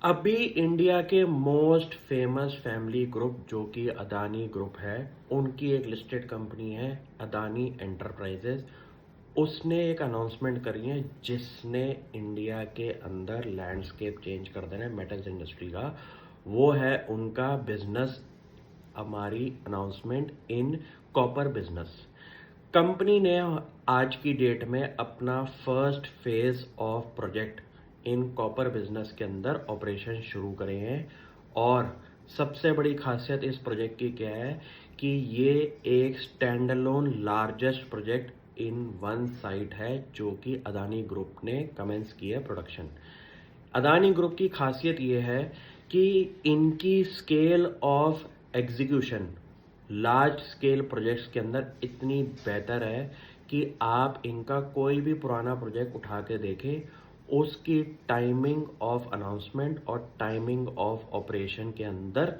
अभी इंडिया के most famous family group जो कि अदानी ग्रुप है, उनकी एक लिस्टेड कंपनी है अदानी एंटरप्राइजेज। उसने एक अनाउंसमेंट करी है जिसने इंडिया के अंदर लैंडस्केप चेंज कर देना है मेटल्स इंडस्ट्री का। वो है उनका बिजनेस, हमारी announcement in copper business. Company ने आज की डेट में अपना first phase of project in copper business के अंदर ऑपरेशन शुरू करे हैं। और सबसे बड़ी खासियत इस प्रोजेक्ट की क्या है कि ये एक stand alone largest project in one site है जो कि अदानी ग्रुप ने कमेंस की है प्रोडक्शन। अदानी ग्रुप की खासियत ये है कि इनकी scale of execution large scale projects के अंदर इतनी बेहतर है कि आप इनका कोई भी पुराना प्रोजेक्ट उठा के देखें, उसकी टाइमिंग ऑफ अनाउंसमेंट और टाइमिंग ऑफ ऑपरेशन के अंदर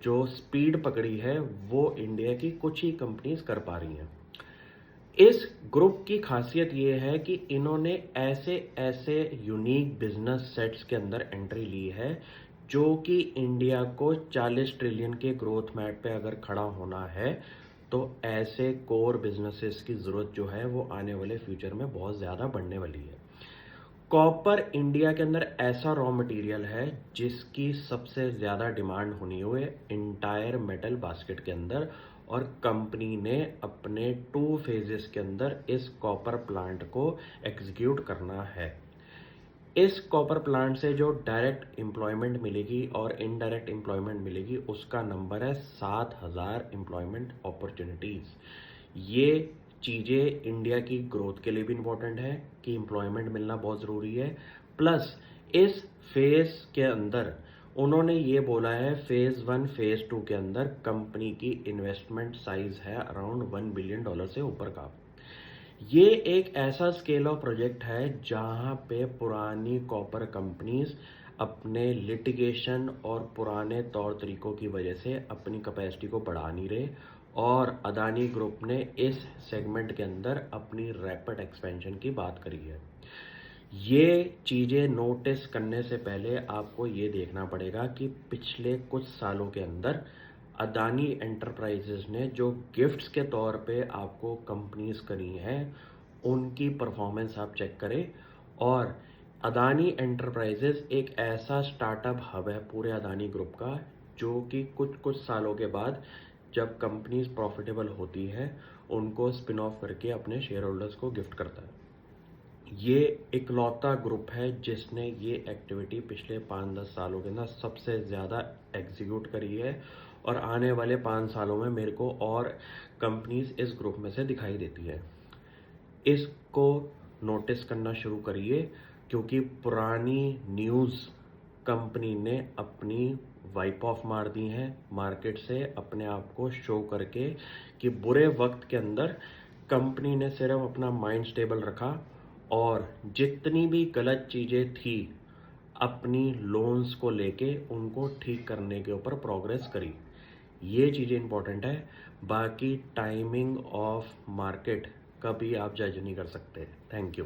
जो स्पीड पकड़ी है वो इंडिया की कुछ ही कंपनीज कर पा रही हैं। इस ग्रुप की खासियत ये है कि इन्होंने ऐसे ऐसे यूनिक बिजनेस सेट्स के अंदर एंट्री ली है जो कि इंडिया को 40 ट्रिलियन के ग्रोथ मैप पे अगर खड़ा होना है तो ऐसे कोर बिजनेसेस की ज़रूरत जो है वो आने वाले फ्यूचर में बहुत ज़्यादा बढ़ने वाली है। कॉपर इंडिया के अंदर ऐसा रॉ मटेरियल है जिसकी सबसे ज़्यादा डिमांड होनी हुई है इंटायर मेटल बास्केट के अंदर। और कंपनी ने अपने 2 फेजेस के अंदर इस कॉपर प्लांट को एग्जीक्यूट करना है। इस कॉपर प्लांट से जो डायरेक्ट एम्प्लॉयमेंट मिलेगी और इनडायरेक्ट एम्प्लॉयमेंट मिलेगी उसका नंबर है 7,000 एम्प्लॉयमेंट अपॉर्चुनिटीज़। ये चीज़ें इंडिया की ग्रोथ के लिए भी इम्पोर्टेंट है कि एम्प्लॉयमेंट मिलना बहुत ज़रूरी है। प्लस इस फेज़ के अंदर उन्होंने ये बोला है फेज़ 1 फेज़ 2 के अंदर कंपनी की इन्वेस्टमेंट साइज है अराउंड $1 बिलियन से ऊपर का। ये एक ऐसा स्केल ऑफ प्रोजेक्ट है जहां पे पुरानी कॉपर कंपनीज अपने लिटिगेशन और पुराने तौर तरीकों की वजह से अपनी कैपेसिटी को बढ़ा नहीं रहे और अदानी ग्रुप ने इस सेगमेंट के अंदर अपनी रैपिड एक्सपेंशन की बात करी है। ये चीज़ें नोटिस करने से पहले आपको ये देखना पड़ेगा कि पिछले कुछ सालों के अंदर अदानी एंटरप्राइजेज ने जो गिफ्ट्स के तौर पे आपको कंपनीज करी हैं उनकी परफॉर्मेंस आप चेक करें। और अदानी एंटरप्राइजेज एक ऐसा स्टार्टअप हब है पूरे अदानी ग्रुप का जो कि कुछ कुछ सालों के बाद जब कंपनीज प्रॉफिटेबल होती है उनको स्पिन ऑफ करके अपने शेयर होल्डर्स को गिफ्ट करता है। ये इकलौता ग्रुप है जिसने ये एक्टिविटी पिछले 5-10 सालों के अंदर सबसे ज़्यादा एग्जीक्यूट करी है। और आने वाले 5 सालों में मेरे को और कंपनीज इस ग्रुप में से दिखाई देती है। इसको नोटिस करना शुरू करिए क्योंकि पुरानी न्यूज़ कंपनी ने अपनी वाइप ऑफ मार दी हैं मार्केट से अपने आप को शो करके कि बुरे वक्त के अंदर कंपनी ने सिर्फ अपना माइंड स्टेबल रखा और जितनी भी गलत चीज़ें थी अपनी लोन्स को लेके उनको ठीक करने के ऊपर प्रोग्रेस करी। ये चीज़ें इंपॉर्टेंट है, बाकी टाइमिंग ऑफ मार्केट कभी आप जज नहीं कर सकते। Thank you.